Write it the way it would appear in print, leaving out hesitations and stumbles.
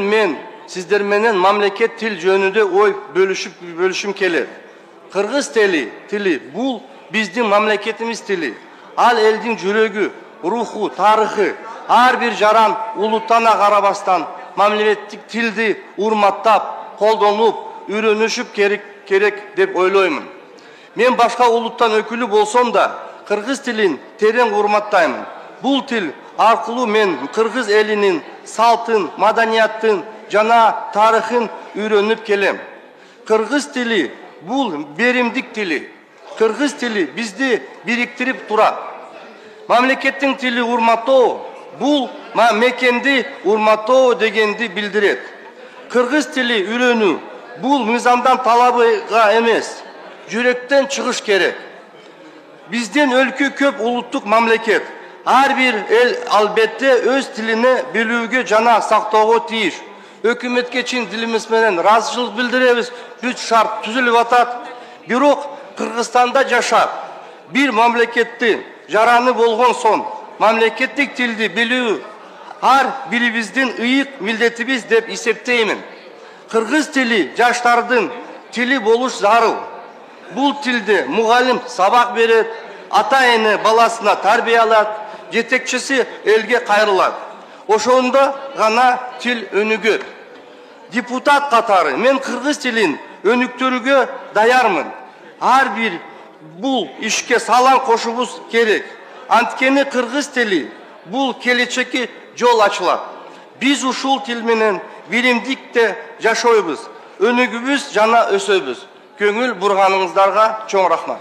men sizler менен мамлекет тил жөнүндө ой бөлүшүм келет. Кыргыз тили бул биздин мамлекетimiz тили. Ал элдин жүрөгү, руху, тарыхы, ар бир жаран улуттана карабастан мамлекеттик тилди урматтап, колдонуп, үйрөнүшүп керек деп ойлоймун. Мен башка улуттан өкүлү болсом да, кыргыз тилин терең урматтаймын. Бул тил аркылуу мен кыргыз элинин салтын, маданияттын жана тарыхын үйрөнүп келем. Кыргыз тили бул беримдик тили. Кыргыз тили бизди бириктирип турат. Мамлекеттин тили урматтоо бул мекенди урматтоо дегенди билдирет. Кыргыз тили үйрөнүү бул мыйзамдан талабыга эмес, жүрөктөн чыгыш керек. Биздин өлкө көп улуттук мамлекет. Ар бир эл албетте өз тилине билүүгө жана сактоого тийиш. Өкмөткө чын дилибиз менен ыраазычылык билдиребиз. Бүт шарт түзүлүп атат. Бирок Кыргызстанда жашап, бир мамлекетти жараны болгон соң, мамлекеттик тилди билүү ар бирибиздин ыйык милдетибиз деп эсептеймин. Кыргыз тили жаштардын тили болуш зарыл. Бул тилде мугалим сабак берет, ата-эне баласына тарбиялат, жетекчиси элге кайрылат. Ошондо гана тил өнүгөт. Депутат катары мен кыргыз тилин өнүктүрүүгө даярмын. Ар бир бул ишке салам кошубуз керек. Анткени кыргыз тили бул келечекке жол ачылат. Биз ушул тил менен биримдикте жашойбуз, өнүгүбүз жана өсөбүз. Көңүл бурганыңыздарга чоң рахмат.